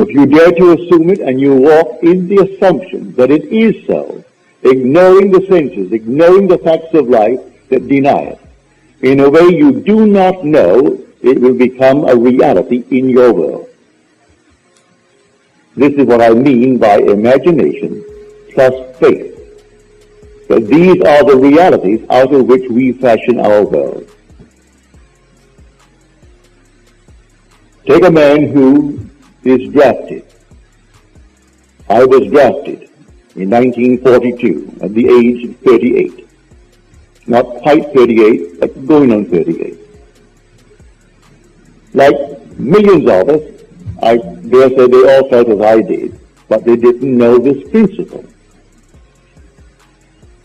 If you dare to assume it and you walk in the assumption that it is so, ignoring the senses, ignoring the facts of life that deny it, in a way you do not know, it will become a reality in your world. This is what I mean by imagination plus faith. That these are the realities out of which we fashion our world. Take a man who is drafted. I was drafted in 1942 at the age of 38. Not quite 38, but going on 38. Like millions of us, I dare say they all felt as I did, but they didn't know this principle.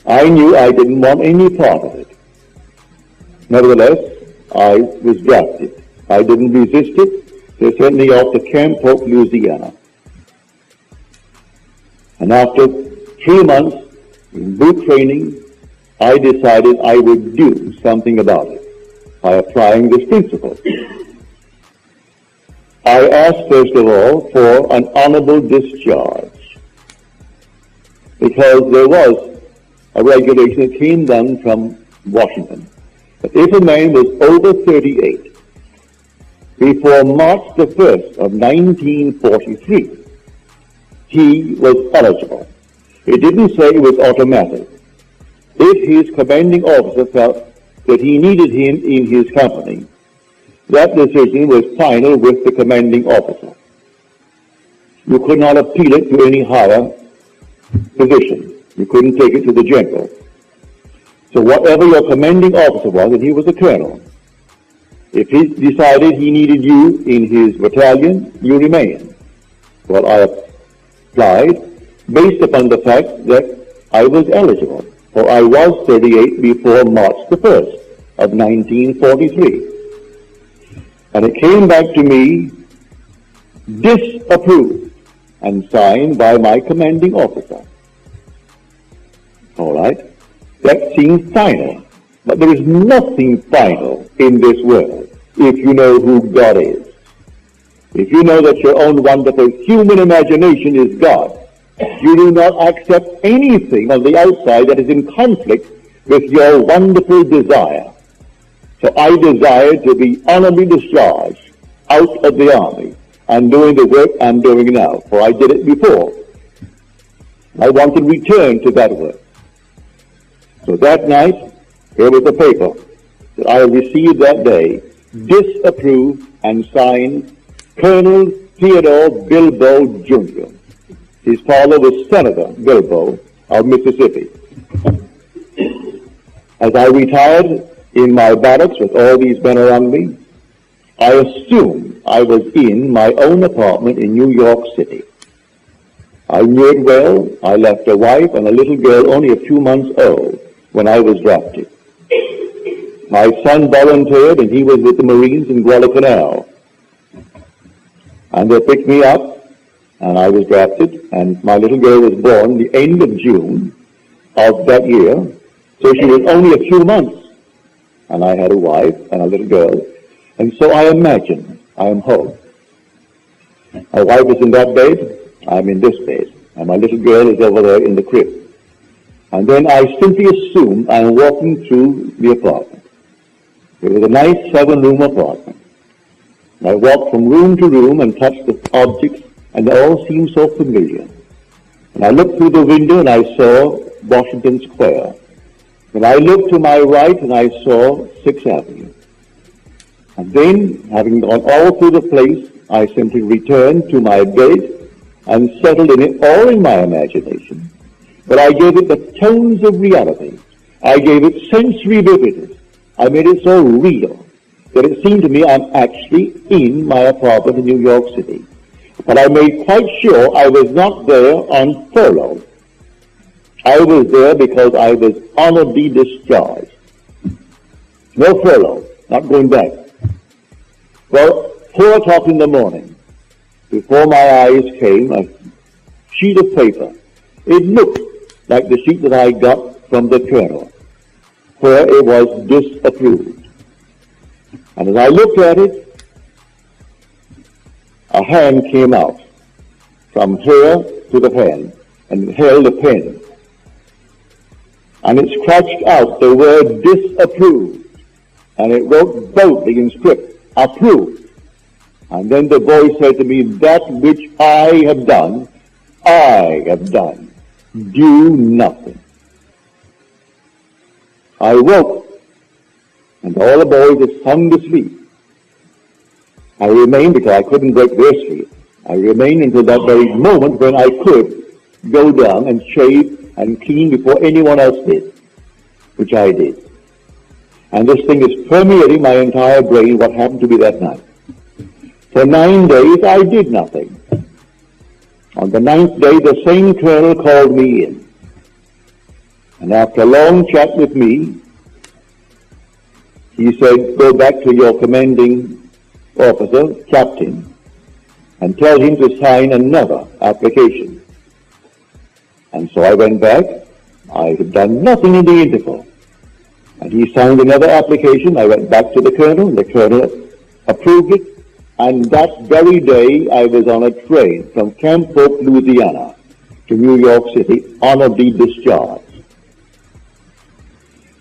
I knew I didn't want any part of it. Nevertheless, I was drafted. I didn't resist it. They sent me off to Camp Polk, Louisiana. And after 3 months in boot training, I decided I would do something about it by applying this principle. I asked, first of all, for an honorable discharge, because there was a regulation that came down from Washington that if a man was over 38 before March the 1st of 1943, he was eligible. It didn't say it was automatic. If his commanding officer felt that he needed him in his company, that decision was final with the commanding officer. You could not appeal it to any higher position. You couldn't take it to the general. So whatever your commanding officer was, and he was a colonel, if he decided he needed you in his battalion, you remained. Well, I applied based upon the fact that I was eligible, for I was 38 before March the 1st of 1943. And it came back to me disapproved and signed by my commanding officer. All right? That seems final. But there is nothing final in this world if you know who God is. If you know that your own wonderful human imagination is God, you do not accept anything on the outside that is in conflict with your wonderful desire. So I desired to be honorably discharged out of the army and doing the work I'm doing now, for I did it before. I want to return to that work. So that night, here was the paper that I received that day, disapproved and signed Colonel Theodore Bilbo Jr. His father was Senator Bilbo of Mississippi. As I retired in my barracks with all these men around me, I assumed I was in my own apartment in New York City. I knew it well. I left a wife and a little girl only a few months old when I was drafted. My son volunteered, and he was with the Marines in Guadalcanal. And they picked me up, and I was drafted, and my little girl was born the end of June of that year, so she was only a few months. And I had a wife and a little girl, and so I imagine I am home. My wife is in that bed, I'm in this bed, and my little girl is over there in the crib. And then I simply assume I'm walking through the apartment. It was a nice 7-room apartment. I walked from room to room and touched the objects, and they all seemed so familiar. And I looked through the window and I saw Washington Square. And I looked to my right and I saw 6th Avenue. And then, having gone all through the place, I simply returned to my bed and settled in it all in my imagination. But I gave it the tones of reality. I gave it sensory vividness. I made it so real that it seemed to me I'm actually in my apartment in New York City. But I made quite sure I was not there on furlough. I was there because I was honorably discharged. No furlough, not going back. Well, 4 o'clock in the morning, before my eyes came a sheet of paper. It looked like the sheet that I got from the colonel, where it was disapproved. And as I looked at it, a hand came out from here to the pen, and held a pen. And it scratched out the word disapproved, and it wrote boldly in script, approved. And then the voice said to me, that which I have done, do nothing. I woke, and all the boys had sung to sleep. I remained because I couldn't break their sleep. I remained until that very moment when I could go down and shave and clean before anyone else did, which I did. And this thing is permeating my entire brain, what happened to me that night. For 9 days, I did nothing. On the 9th day, the same colonel called me in. And after a long chat with me, he said, go back to your commanding officer, captain, and tell him to sign another application. And so I went back. I had done nothing in the interval. And he signed another application. I went back to the colonel. The colonel approved it. And that very day, I was on a train from Camp Hope, Louisiana, to New York City, honorably discharged.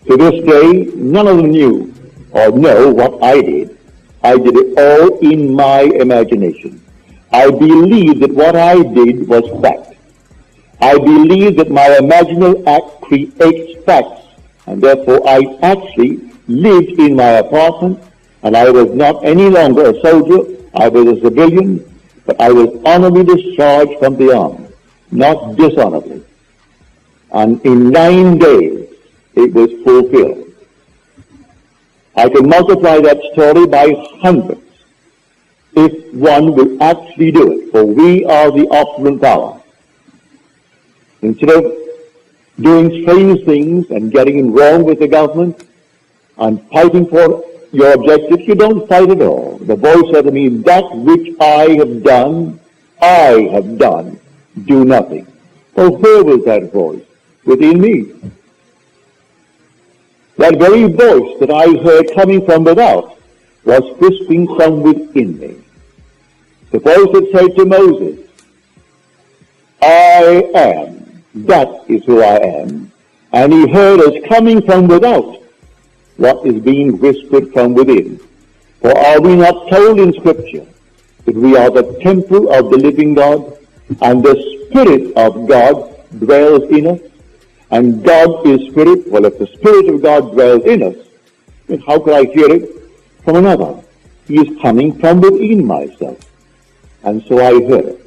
To this day, none of them knew or know what I did. I did it all in my imagination. I believed that what I did was fact. I believed that my imaginal act creates facts, and therefore I actually lived in my apartment, and I was not any longer a soldier. I was a civilian, but I was honorably discharged from the army, not dishonorably. And in 9 days, it was fulfilled. I can multiply that story by hundreds if one will actually do it, for we are the opulent power. Instead of doing strange things and getting wrong with the government and fighting for your objectives, you don't fight at all. The voice said to me, that which I have done, do nothing. Well, where was that voice? Within me. That very voice that I heard coming from without was whispering from within me. The voice that said to Moses, I am, that is who I am. And he heard us coming from without what is being whispered from within. For are we not told in Scripture that we are the temple of the living God, and the Spirit of God dwells in us? And God is Spirit. Well, if the Spirit of God dwells in us, then how could I hear it from another? He is coming from within myself. And so I heard it.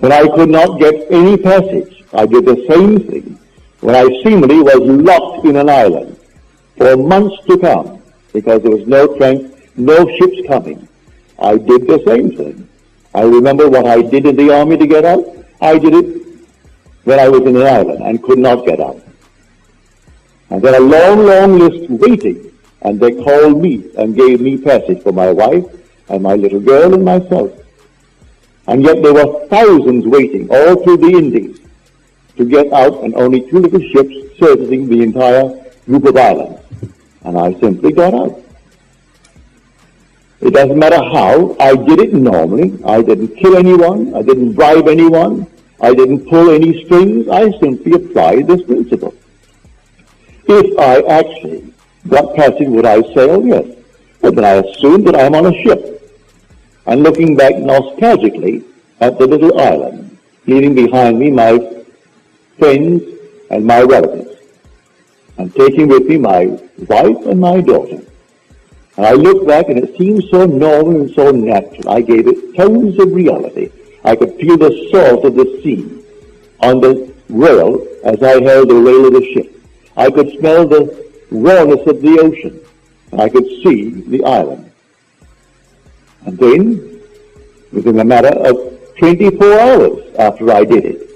When I could not get any passage, I did the same thing when I seemingly was locked in an island for months to come because there was no train, no ships coming. I did the same thing. I remember what I did in the army to get out. I did it when I was in an island and could not get out. And then a long, long list waiting, and they called me and gave me passage for my wife and my little girl and myself. And yet there were thousands waiting all through the Indies to get out, and only 2 little ships servicing the entire group of islands. And I simply got out. It doesn't matter how. I did it normally. I didn't kill anyone. I didn't bribe anyone. I didn't pull any strings. I simply applied this principle. If I actually got passage, would I sail? Yes. But then I assumed that I'm on a ship. And looking back nostalgically at the little island, leaving behind me my friends and my relatives, and taking with me my wife and my daughter. And I look back and it seems so normal and so natural. I gave it tons of reality. I could feel the salt of the sea on the rail as I held the rail of the ship. I could smell the rawness of the ocean. And I could see the island. And then, within a matter of 24 hours after I did it,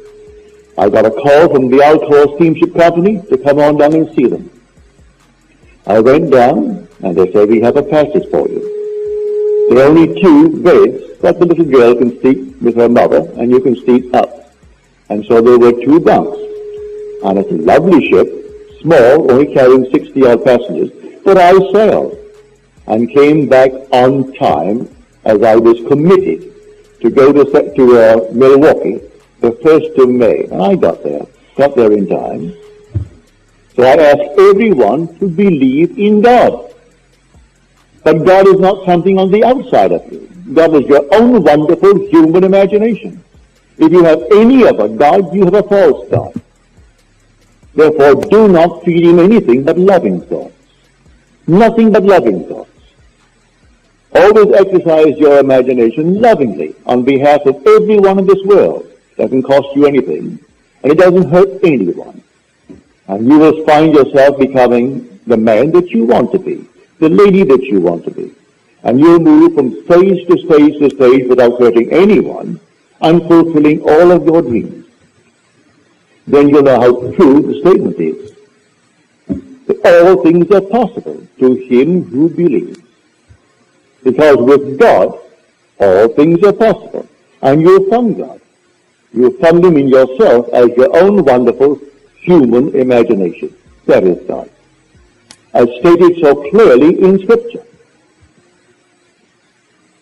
I got a call from the Altor Steamship Company to come on down and see them. I went down, and they said, we have a passage for you. There are only 2 beds that the little girl can sleep with her mother, and you can sleep up. And so there were 2 bunks. And it's a lovely ship, small, only carrying 60-odd passengers, but I sailed and came back on time as I was committed to to go to Milwaukee the 1st of May. And I got there in time. So I asked everyone to believe in God. But God is not something on the outside of you. God is your own wonderful human imagination. If you have any other God, you have a false God. Therefore, do not feed him anything but loving thoughts. Nothing but loving thoughts. Always exercise your imagination lovingly on behalf of everyone in this world. It doesn't cost you anything, and it doesn't hurt anyone. And you will find yourself becoming the man that you want to be, the lady that you want to be. And you'll move from stage to stage to stage without hurting anyone and fulfilling all of your dreams. Then you'll know how true the statement is. That all things are possible to him who believes. Because with God, all things are possible. And you'll find God. You'll find him in yourself as your own wonderful human imagination. That is God. As stated so clearly in Scripture.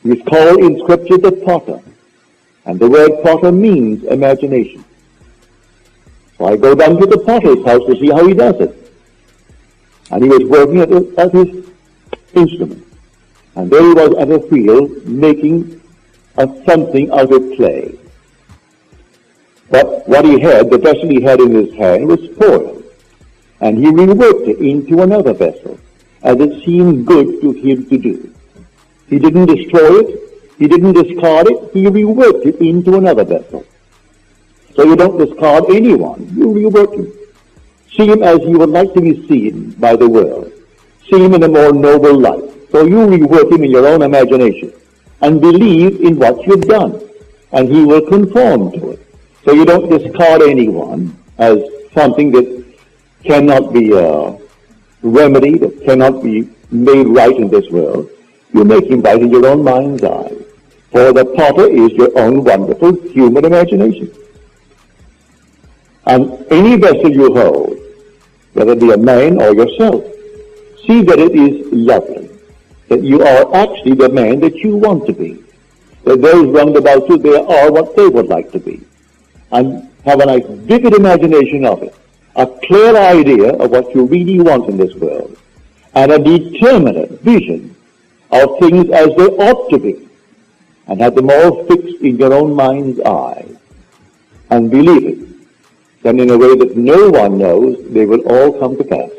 He is called in Scripture the potter. And the word potter means imagination. So I go down to the potter's house to see how he does it. And he was working at his instrument. And there he was at a field making something out of clay. But what he had, the vessel he had in his hand, was spoiled. And he reworked it into another vessel, as it seemed good to him to do. He didn't destroy it. He didn't discard it. He reworked it into another vessel. So you don't discard anyone. You rework him. See him as you would like to be seen by the world. See him in a more noble light. So you rework him in your own imagination and believe in what you've done. And he will conform to it. So you don't discard anyone as something that cannot be remedied, that cannot be made right in this world. You make him right in your own mind's eye. For the potter is your own wonderful human imagination. And any vessel you hold, whether it be a man or yourself, see that it is lovely, that you are actually the man that you want to be, that those round about you, they are what they would like to be, and have a nice vivid imagination of it, a clear idea of what you really want in this world, and a determinate vision of things as they ought to be, and have them all fixed in your own mind's eye, and believe it. Then in a way that no one knows, they will all come to pass.